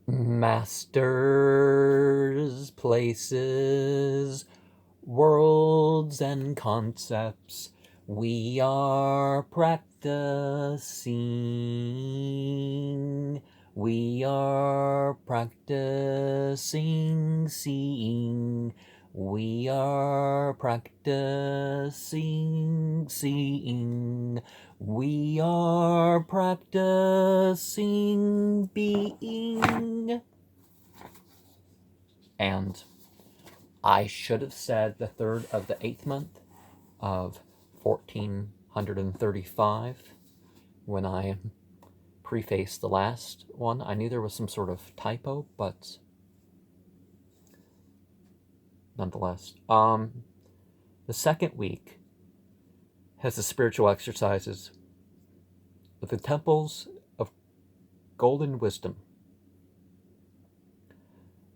Masters, places, worlds, and concepts. We are practicing. We are practicing seeing. We are practicing seeing. We are practicing being. And I should have said the third of the 8th month of 1435 when I prefaced the last one. I knew there was some sort of typo, but nonetheless. The second week has the spiritual exercises with the temples of golden wisdom.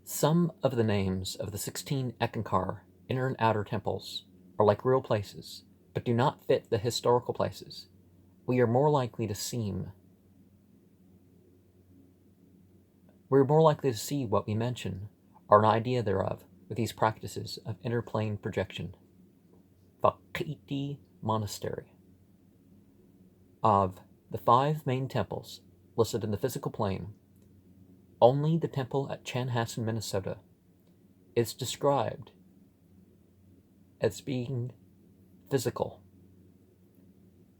Some of the names of the 16 Eckankar inner and outer temples are like real places, but do not fit the historical places. We are more likely to see what we mention, or an idea thereof, with these practices of interplane projection. Vakiti Monastery. Of the 5 main temples listed in the physical plane, only the temple at Chanhassen, Minnesota, is described as being physical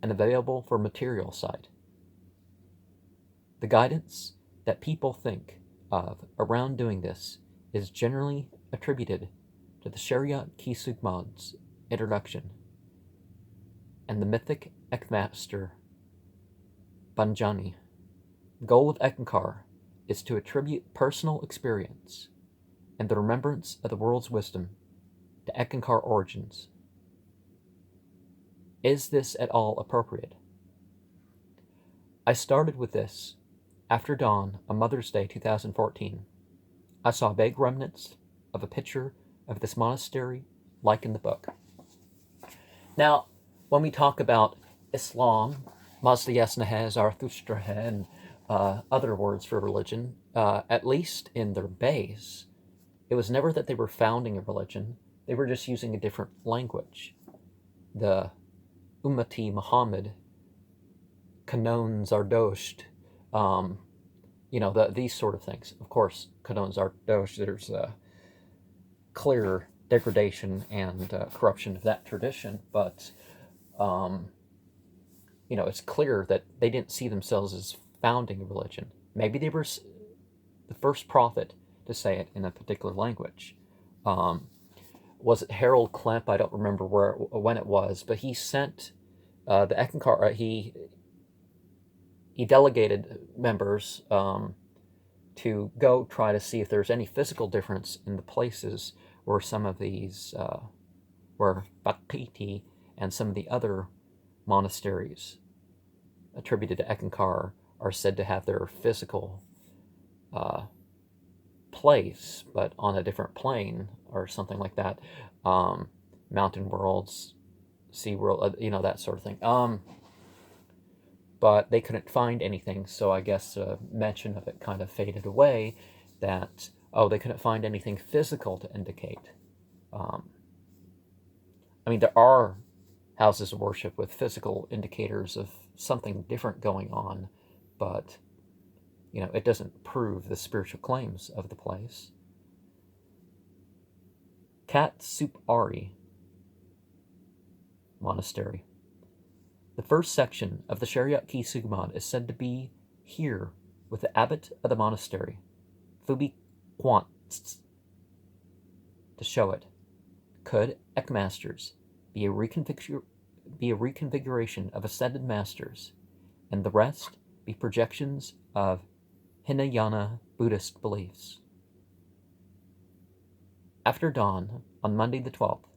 and available for material side. The guidance that people think of around doing this is generally attributed to the Shariat Ki Sugmad's introduction and the mythic Ekmaster Banjani. The goal of Eckankar is to attribute personal experience and the remembrance of the world's wisdom to Eckankar origins. Is this at all appropriate? I started with this after dawn on Mother's Day 2014. I saw vague remnants of a picture of this monastery like in the book. Now, when we talk about Islam, Mazda Yasnahe, Zarathustra, and other words for religion, at least in their base, it was never that they were founding a religion. They were just using a different language. The Ummati Muhammad, Kanon Zardosht, these sort of things. Of course, Kanon Zardosht, there's a clear degradation and corruption of that tradition, but it's clear that they didn't see themselves as founding a religion. Maybe they were the first prophet to say it in a particular language. Was it Harold Klemp? I don't remember when it was, but he sent the Eckankar. He delegated members to go try to see if there's any physical difference in the places where some of these, where Bakiti and some of the other monasteries attributed to Eckankar are said to have their physical place, but on a different plane or something like that. Mountain worlds, sea world, that sort of thing. But they couldn't find anything, so I guess mention of it kind of faded away, that, they couldn't find anything physical to indicate. There are houses of worship with physical indicators of something different going on, but, it doesn't prove the spiritual claims of the place. Kat Soup Ari Monastery. The first section of the Shariat Ki Sugmad is said to be here with the abbot of the monastery, Phubi Quantz, to show it. Could Eckmasters be a reconfiguration of ascended masters, and the rest be projections of Hinayana Buddhist beliefs? After dawn on Monday the 12th,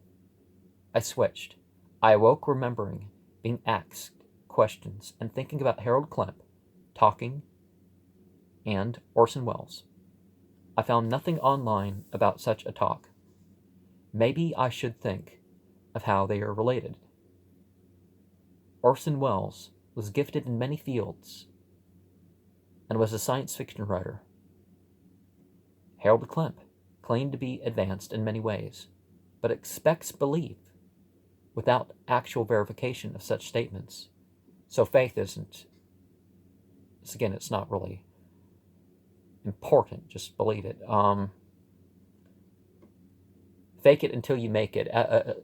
I switched. I awoke remembering being asked questions and thinking about Harold Klemp talking and Orson Welles. I found nothing online about such a talk. Maybe I should think of how they are related. Orson Welles was gifted in many fields and was a science fiction writer. Harold Klemp claimed to be advanced in many ways, but expects belief without actual verification of such statements. So faith isn't, again, it's not really important, just believe it. Fake it until you make it.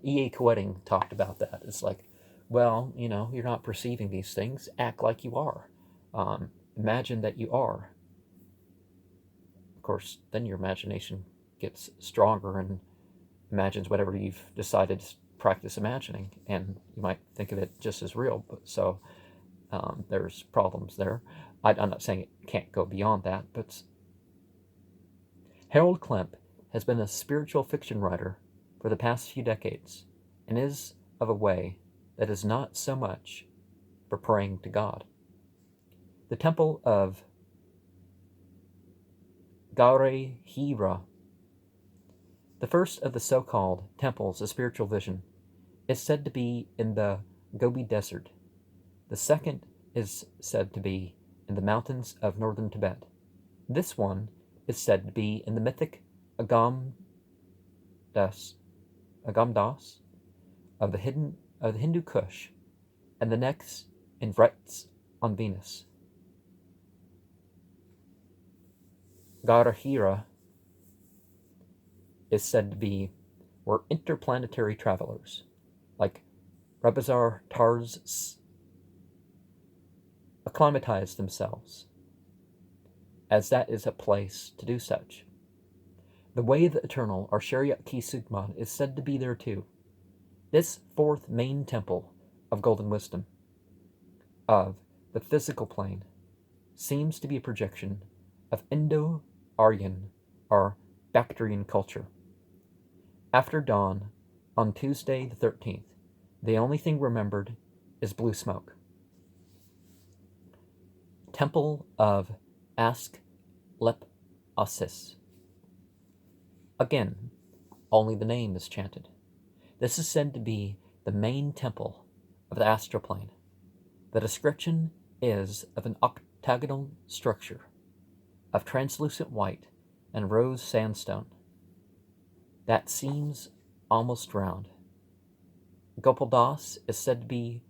E.A. Quetting talked about that. It's like, well, you're not perceiving these things. Act like you are. Imagine that you are. Of course, then your imagination gets stronger and imagines whatever you've decided to practice imagining, and you might think of it just as real. So there's problems there. I'm not saying it can't go beyond that, but Harold Klemp has been a spiritual fiction writer for the past few decades, and is of a way that is not so much for praying to God. The temple of Gaurehira, the first of the so-called temples of spiritual vision, is said to be in the Gobi Desert. The second is said to be in the mountains of northern Tibet. This one is said to be in the mythic Agamdas of the Hindu Kush, and the next in Vrets on Venus. Gaurehira is said to be where interplanetary travelers, like Rabazar Tars, acclimatize themselves, as that is a place to do such. The Way of the Eternal, or Shariat Ki Sugman, is said to be there too. This fourth main temple of golden wisdom, of the physical plane, seems to be a projection of Indo-Aryan or Bactrian culture. After dawn, on Tuesday the 13th, the only thing remembered is blue smoke. Temple of Asklepios. Again, only the name is chanted. This is said to be the main temple of the astral plane. The description is of an octagonal structure of translucent white and rose sandstone that seems almost round. Gopal Das is said to be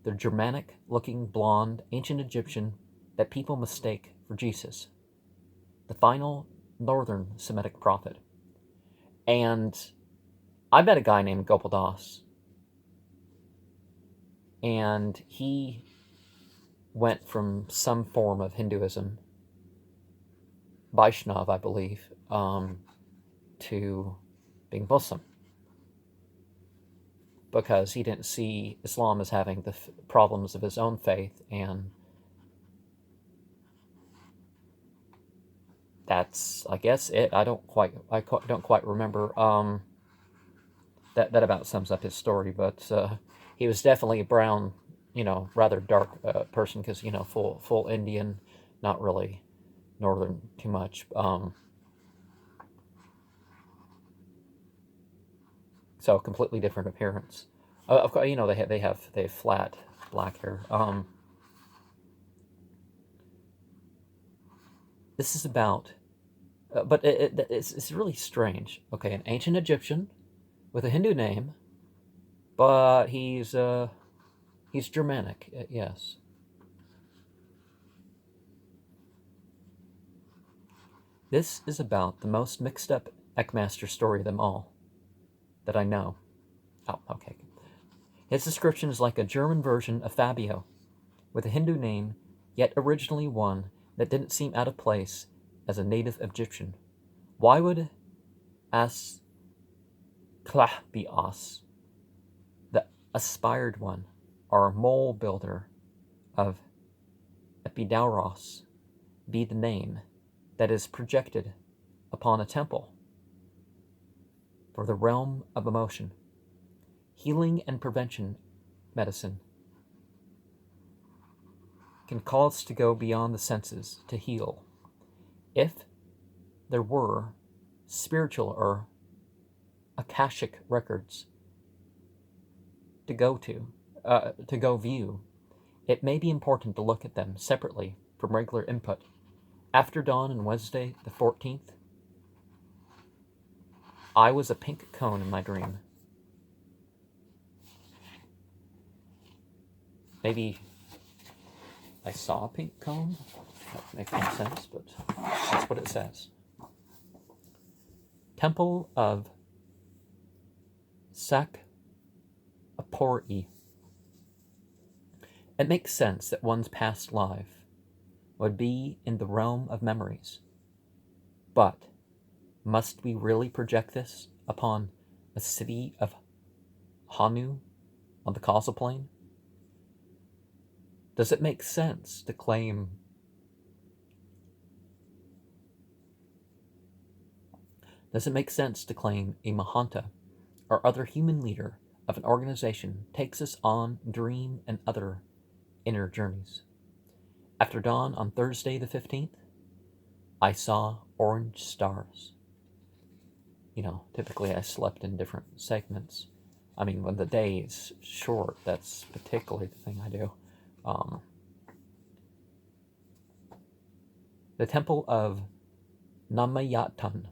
the Germanic-looking blonde ancient Egyptian that people mistake for Jesus, the final northern Semitic prophet. And I met a guy named Gopal Das, and he went from some form of Hinduism, Vaishnav, I believe, to being Muslim, because he didn't see Islam as having the problems of his own faith, and that's, I guess, it. I don't quite remember. That about sums up his story, but he was definitely a brown, rather dark person, because full Indian, not really northern too much. So completely different appearance. Of course, they have flat black hair. This is about, but it's really strange. Okay, an ancient Egyptian with a Hindu name, but he's Germanic. Yes. This is about the most mixed up Eckmaster story of them all that I know. Oh, okay. His description is like a German version of Fabio, with a Hindu name, yet originally one that didn't seem out of place as a native Egyptian. Why would Asklepios, the aspired one, or mole builder of Epidauros, be the name that is projected upon a temple for the realm of emotion? Healing and prevention medicine can call us to go beyond the senses to heal. If there were spiritual or Akashic records to go view, it may be important to look at them separately from regular input. After dawn on Wednesday the 14th, I was a pink cone in my dream. Maybe I saw a pink cone? That makes no sense, but that's what it says. Temple of Sakapori. It makes sense that one's past life would be in the realm of memories. But must we really project this upon a city of Hanu on the causal plane? Does it make sense to claim a Mahanta or other human leader of an organization takes us on dream and other inner journeys? After dawn on Thursday the 15th, I saw orange stars. Typically I slept in different segments. I mean, when the day is short, that's particularly the thing I do. The Temple of Namayatan.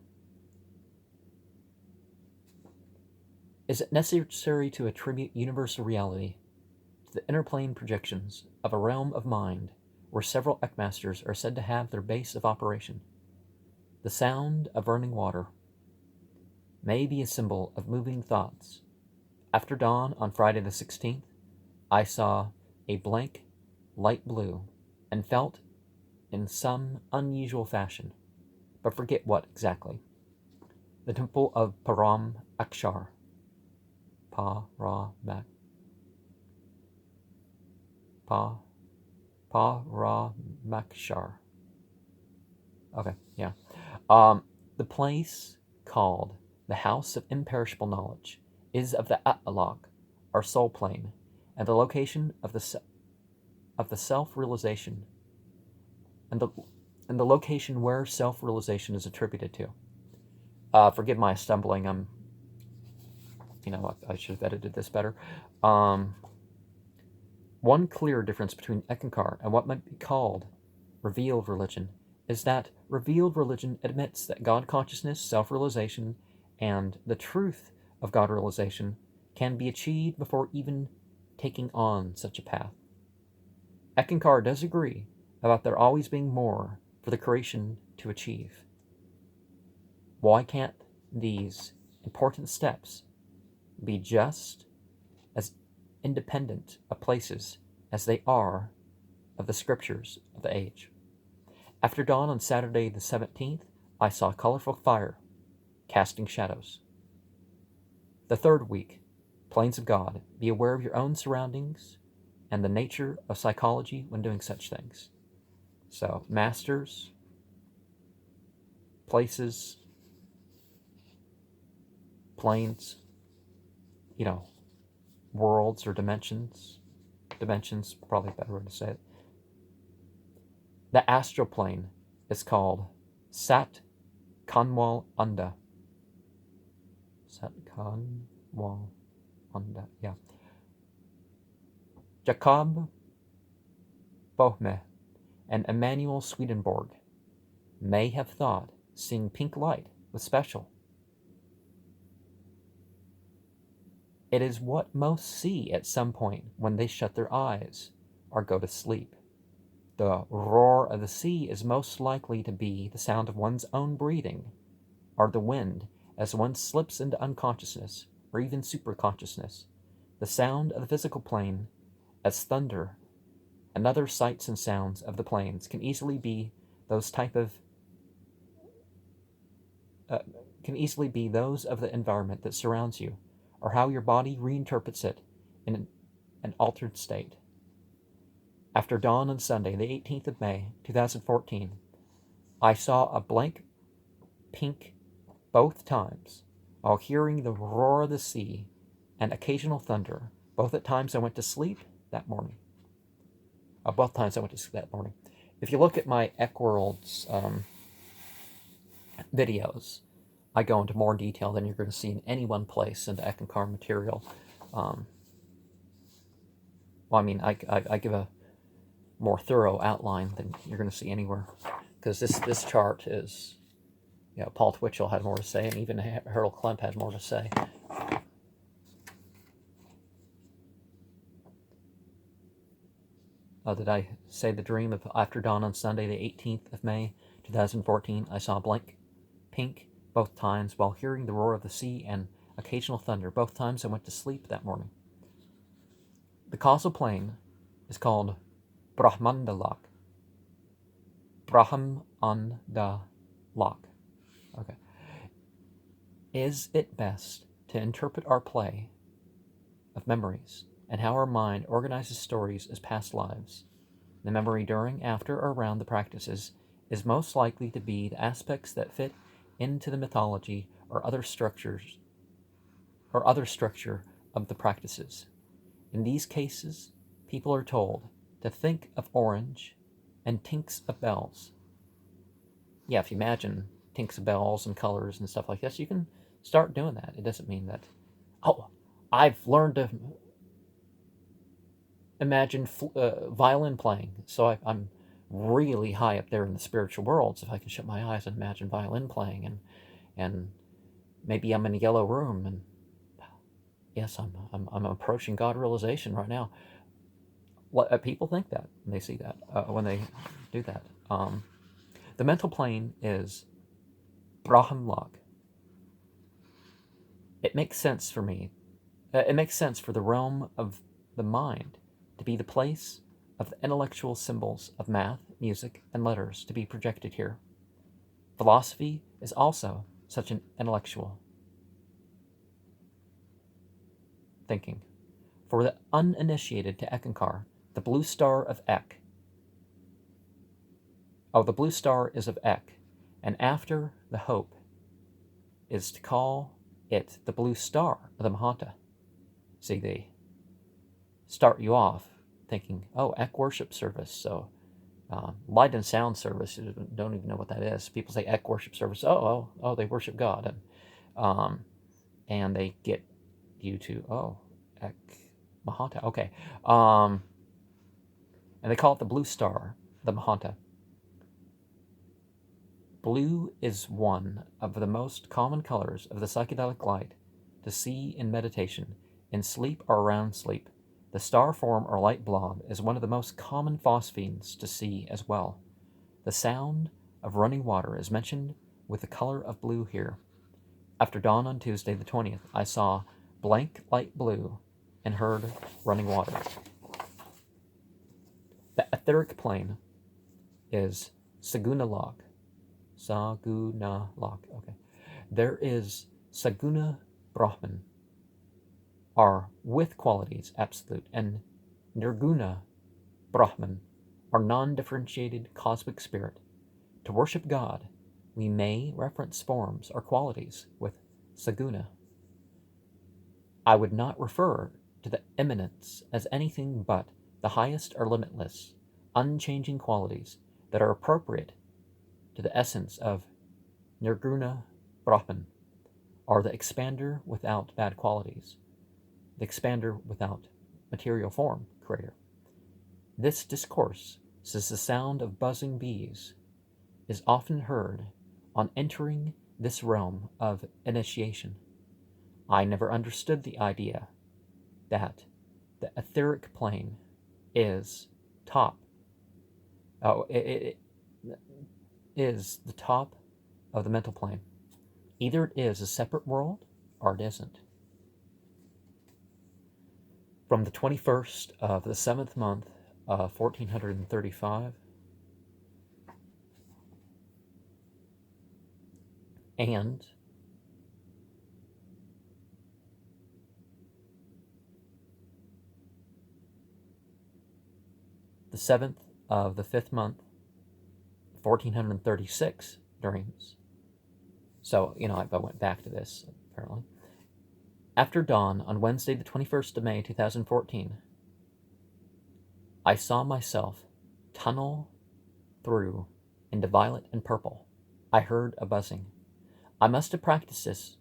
Is it necessary to attribute universal reality to the interplane projections of a realm of mind where several Eckmasters are said to have their base of operation? The sound of running water may be a symbol of moving thoughts. After dawn on Friday the 16th, I saw a blank light blue and felt in some unusual fashion, but forget what exactly. The Temple of Param Akshar. Paramakshar. Okay, yeah. The place called the House of Imperishable Knowledge is of the Atlog, or soul plane, and the location of the self-realization, and the location where self-realization is attributed to. Forgive my stumbling. I should have edited this better. One clear difference between Eckankar and what might be called revealed religion is that revealed religion admits that God consciousness, self-realization, and the truth of God realization can be achieved before even taking on such a path. Eckankar does agree about there always being more for the creation to achieve. Why can't these important steps be just as independent of places as they are of the scriptures of the age? After dawn on Saturday the 17th, I saw colorful fire casting shadows. The third week, Planes of God, be aware of your own surroundings and the nature of psychology when doing such things. So, masters, places, planes, worlds or dimensions. Dimensions, probably a better way to say it. The astral plane is called Sat Kanwal Anda. Sat Kanwal Anda, yeah. Jakob Bohme and Emanuel Swedenborg may have thought seeing pink light was special. It is what most see at some point when they shut their eyes or go to sleep. The roar of the sea is most likely to be the sound of one's own breathing, or the wind as one slips into unconsciousness, or even superconsciousness. The sound of the physical plane, as thunder, and other sights and sounds of the planes can easily be those of the environment that surrounds you, or how your body reinterprets it in an altered state. After dawn on Sunday, the 18th of May, 2014, I saw a blank pink both times while hearing the roar of the sea and occasional thunder, both at times I went to sleep that morning. Both times I went to sleep that morning. If you look at my Eckworlds videos, I go into more detail than you're going to see in any one place in the Eckankar material. I give a more thorough outline than you're going to see anywhere, because this chart is Paul Twitchell had more to say, and even Harold Klemp had more to say. Did I say the dream of after dawn on Sunday, the 18th of May, 2014? I saw blank pink both times while hearing the roar of the sea and occasional thunder. Both times I went to sleep that morning. The causal plane is called Brahmandalak. Brahmandalak. Okay. Is it best to interpret our play of memories and how our mind organizes stories as past lives? The memory during, after, or around the practices is most likely to be the aspects that fit into the mythology or other structure of the practices. In these cases, people are told to think of orange and tinks of bells. Yeah, if you imagine tinks of bells and colors and stuff like this, you can start doing that. It doesn't mean that, I've learned to imagine violin playing, so I'm really high up there in the spiritual worlds if I can shut my eyes and imagine violin playing, and maybe I'm in a yellow room, and yes, I'm approaching God realization right now. People think that when they see that, when they do that. The mental plane is Brahmlok. It makes sense for me. It makes sense for the realm of the mind to be the place of the intellectual symbols of math, music, and letters to be projected here. Philosophy is also such an intellectual thinking. For the uninitiated to Eckankar, the blue star of Ek. The blue star is of Ek, and after the hope is to call it the blue star of the Mahanta. See, they start you off thinking, Ek worship service, so light and sound service, you don't even know what that is. People say Ek worship service, they worship God, and they get you to, Ek Mahanta, okay. And they call it the blue star, the Mahanta. Blue is one of the most common colors of the psychedelic light to see in meditation, in sleep or around sleep. The star form or light blob is one of the most common phosphenes to see as well. The sound of running water is mentioned with the color of blue here. After dawn on Tuesday the 20th, I saw blank light blue and heard running water. The etheric plane is Sagunalok. Okay. There is Saguna Brahman, are with qualities absolute, and Nirguna Brahman, are non-differentiated cosmic spirit. To worship God, we may reference forms or qualities with Saguna. I would not refer to the immanence as anything but the highest or limitless, unchanging qualities that are appropriate to the essence of Nirguna Brahman, or the expander without bad qualities, the expander without material form, creator. This discourse says the sound of buzzing bees is often heard on entering this realm of initiation. I never understood the idea that the etheric plane is top. It is the top of the mental plane. Either it is a separate world or it isn't. From the 21st of the 7th month of 1435, and the 7th of the 5th month, 1436 dreams. So, I went back to this, apparently. After dawn on Wednesday, the 21st of May, 2014, I saw myself tunnel through into violet and purple. I heard a buzzing. I must have practiced this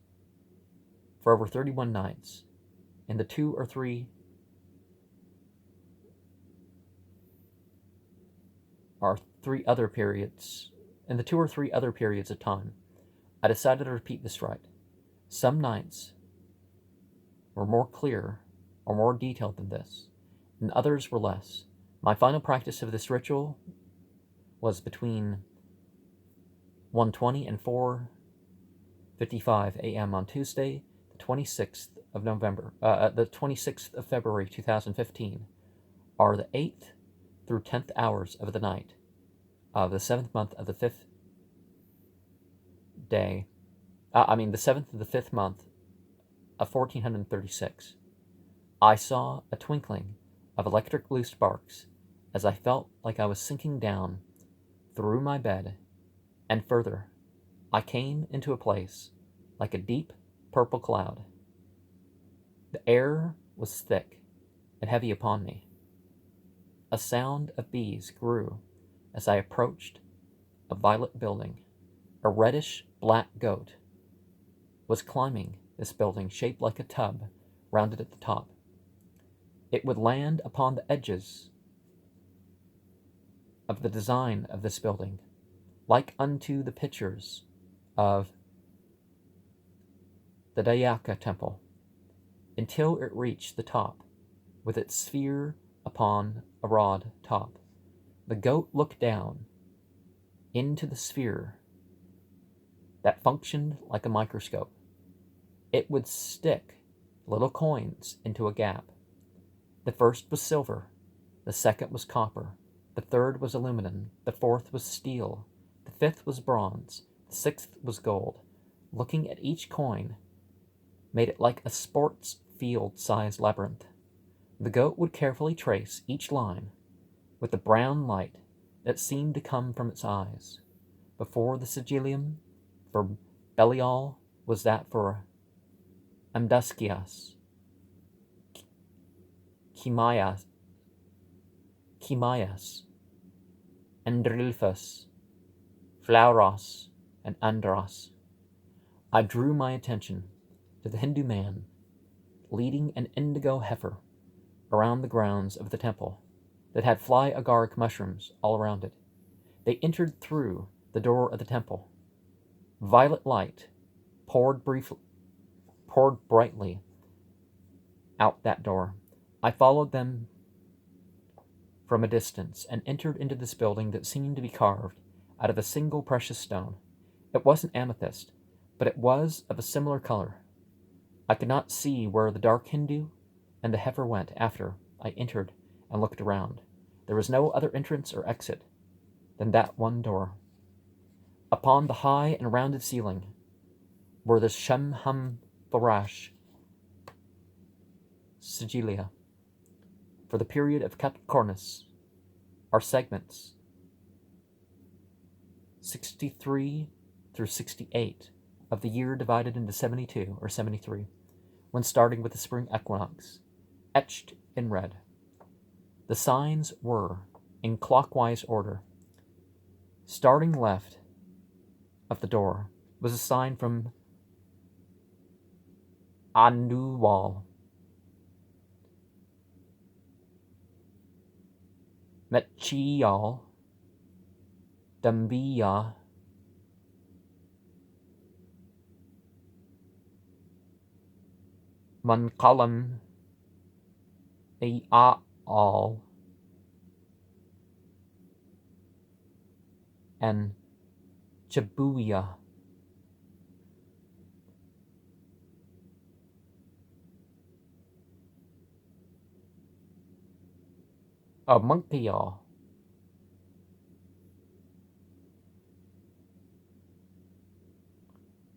for over 31 nights. In the 2 or 3 other periods of time, I decided to repeat this rite. Some nights were more clear or more detailed than this, and others were less. My final practice of this ritual was between 1:20 and 4:55 a.m. on Tuesday, the 26th of February 2015, are the 8th through 10th hours of the night of the 7th month of the 5th day. The 7th of the 5th month of 1436. I saw a twinkling of electric blue sparks as I felt like I was sinking down through my bed, and further, I came into a place like a deep purple cloud. The air was thick and heavy upon me. A sound of bees grew as I approached a violet building. A reddish black goat was climbing this building shaped like a tub, rounded at the top. It would land upon the edges of the design of this building, like unto the pictures of the Dayaka temple, until it reached the top, with its sphere upon a rod top. The goat looked down into the sphere that functioned like a microscope. It would stick little coins into a gap. The first was silver, the second was copper, the third was aluminum, the fourth was steel, the fifth was bronze, the sixth was gold. Looking at each coin made it like a sports field-sized labyrinth. The goat would carefully trace each line with the brown light that seemed to come from its eyes. Before the sigillium for Belial was that for Amdaskias, Chimaias, Andrilphus, Flauros, and Andros. I drew my attention to the Hindu man leading an indigo heifer around the grounds of the temple that had fly agaric mushrooms all around it. They entered through the door of the temple. Violet light poured brightly out that door. I followed them from a distance and entered into this building that seemed to be carved out of a single precious stone. It wasn't amethyst, but it was of a similar color. I could not see where the dark Hindu and the heifer went after I entered and looked around. There was no other entrance or exit than that one door. Upon the high and rounded ceiling were the Shemham Farash Sigilia. For the period of Capricornus are segments 63 through 68 of the year divided into 72 or 73, when starting with the spring equinox, etched in red. The signs were in clockwise order. Starting left of the door was a sign from Anuwal, Metchiyal, Dambiya, Mankalam, Ayal, and Chabuya. Monkeyal.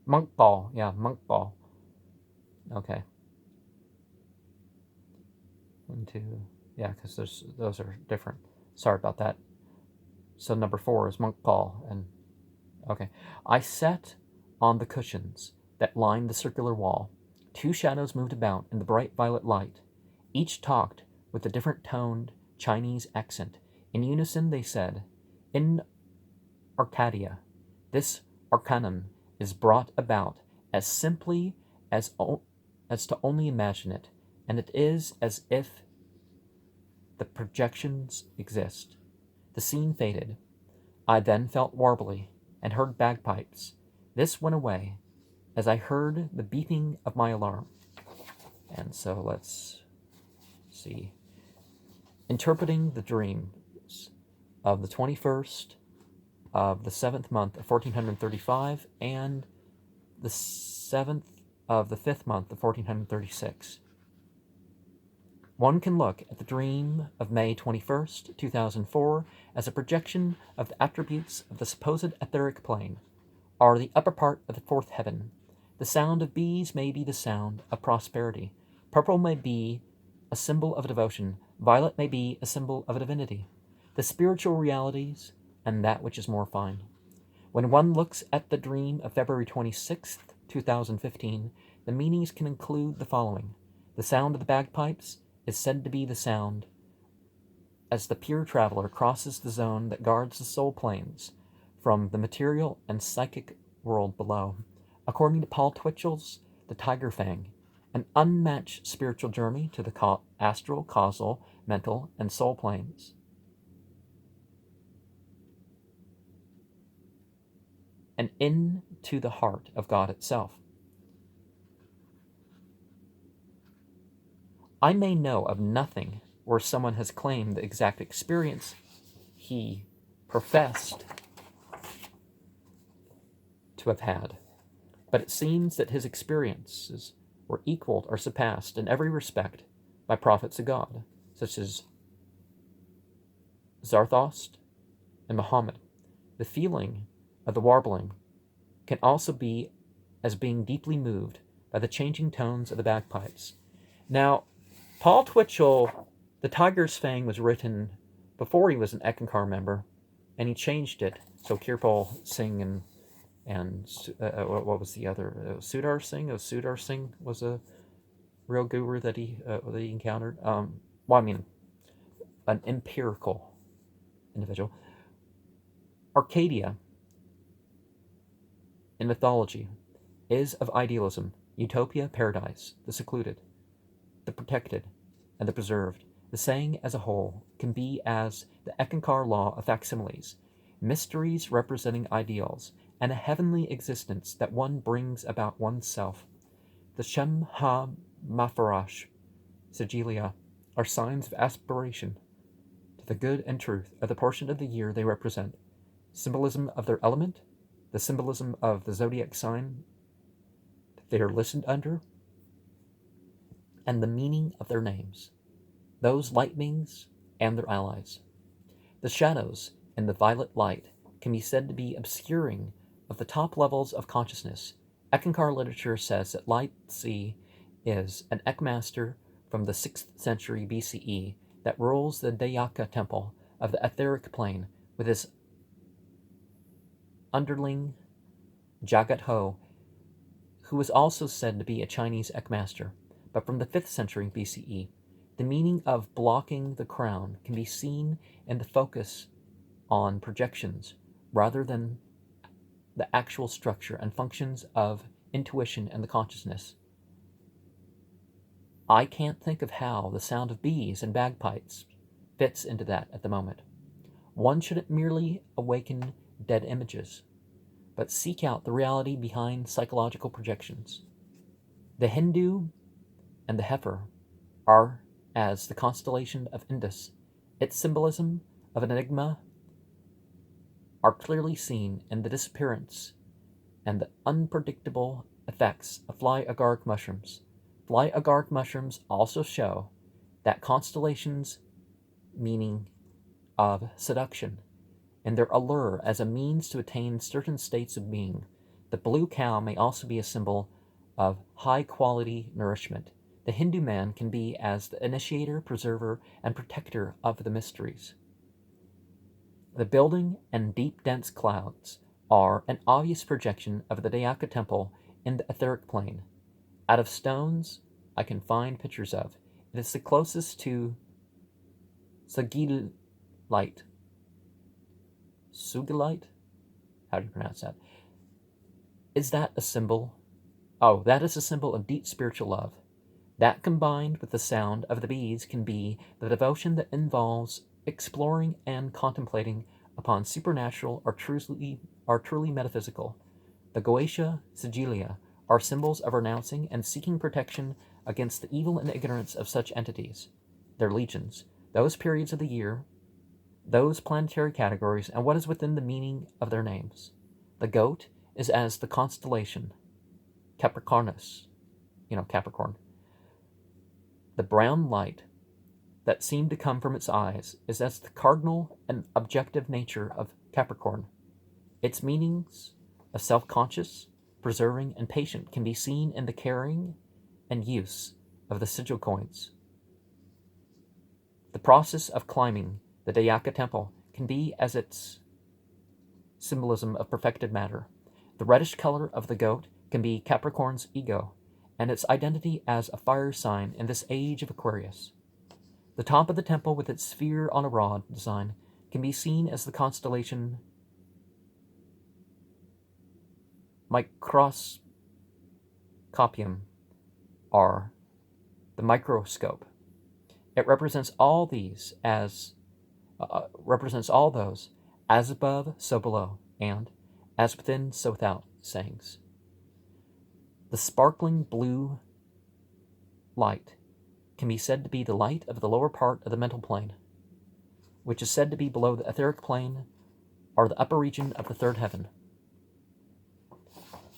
Monkball, yeah, monkball. Okay. 1, 2, yeah, because those are different. Sorry about that. So number 4 is monkball, and okay. I sat on the cushions that lined the circular wall. 2 shadows moved about in the bright violet light. Each talked with a different toned Chinese accent. In unison they said, "In Arcadia, this arcanum is brought about as simply as to only imagine it, and it is as if the projections exist." The scene faded. I then felt warbly and heard bagpipes This went away as I heard the beeping of my alarm. And so let's see. Interpreting the dreams of the 21st of the 7th month of 1435 and the 7th of the 5th month of 1436. One can look at the dream of May 21st, 2004 as a projection of the attributes of the supposed etheric plane, or the upper part of the fourth heaven. The sound of bees may be the sound of prosperity. Purple may be a symbol of devotion. Violet may be a symbol of divinity. The spiritual realities and that which is more fine. When one looks at the dream of February 26th, 2015, the meanings can include the following. The sound of the bagpipes is said to be the sound as the pure traveler crosses the zone that guards the soul planes from the material and psychic world below. According to Paul Twitchell's The Tiger Fang, an unmatched spiritual journey to the astral, causal, mental, and soul planes. And into the heart of God itself. I may know of nothing where someone has claimed the exact experience he professed to have had, but it seems that his experiences were equaled or surpassed in every respect by prophets of God, such as Zarathustra and Muhammad. The feeling of the warbling can also be as being deeply moved by the changing tones of the bagpipes. Now, Paul Twitchell, The Tiger's Fang was written before he was an Eckankar member, and he changed it. So Kirpal Singh and what was the other? Sudar Singh? Sudar Singh was a real guru that he encountered. An empirical individual. Arcadia, in mythology, is of idealism, utopia, paradise, the secluded, the protected, and the preserved. The saying as a whole can be as the Eckankar law of facsimiles, mysteries representing ideals, and a heavenly existence that one brings about oneself. The Shem Ha Mafarash, Sigilia, are signs of aspiration to the good and truth of the portion of the year they represent, symbolism of their element, the symbolism of the zodiac sign that they are listed under, and the meaning of their names, those lightnings and their allies. The shadows in the violet light can be said to be obscuring of the top levels of consciousness. Eckankar literature says that Light C is an Eckmaster from the 6th century BCE that rules the Dayaka temple of the etheric plane with his underling Jagat Ho, who was also said to be a Chinese Eckmaster, but from the 5th century BCE. The meaning of blocking the crown can be seen in the focus on projections rather than the actual structure and functions of intuition and the consciousness. I can't think of how the sound of bees and bagpipes fits into that at the moment. One shouldn't merely awaken dead images, but seek out the reality behind psychological projections. The Hindu and the heifer are as the constellation of Indus. Its symbolism of an enigma are clearly seen in the disappearance and the unpredictable effects of fly agaric mushrooms. Fly agaric mushrooms also show that constellations meaning of seduction and their allure as a means to attain certain states of being. The blue cow may also be a symbol of high-quality nourishment. The Hindu man can be as the initiator, preserver, and protector of the mysteries. The building and deep dense clouds are an obvious projection of the Dayaka temple in the etheric plane. Out of stones, I can find pictures of. It is the closest to Sugilite. Sugilite? How do you pronounce that? Is that a symbol? Oh, that is a symbol of deep spiritual love. That combined with the sound of the bees can be the devotion that involves exploring and contemplating upon supernatural or truly metaphysical. The Goetia sigilia are symbols of renouncing and seeking protection against the evil and ignorance of such entities, their legions, those periods of the year, those planetary categories, and what is within the meaning of their names. The goat is as the constellation Capricornus, Capricorn. The brown light that seemed to come from its eyes is as the cardinal and objective nature of Capricorn. Its meanings of self-conscious, preserving, and patient can be seen in the carrying and use of the sigil coins. The process of climbing the Dayaka temple can be as its symbolism of perfected matter. The reddish color of the goat can be Capricorn's ego, and its identity as a fire sign in this age of Aquarius. The top of the temple with its sphere on a rod design can be seen as the constellation Microscopium, or the microscope. It represents all those as above, so below, and as within, so without sayings. The sparkling blue light can be said to be the light of the lower part of the mental plane, which is said to be below the etheric plane or the upper region of the third heaven.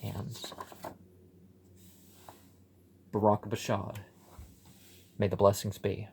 And Barak Bashad, may the blessings be.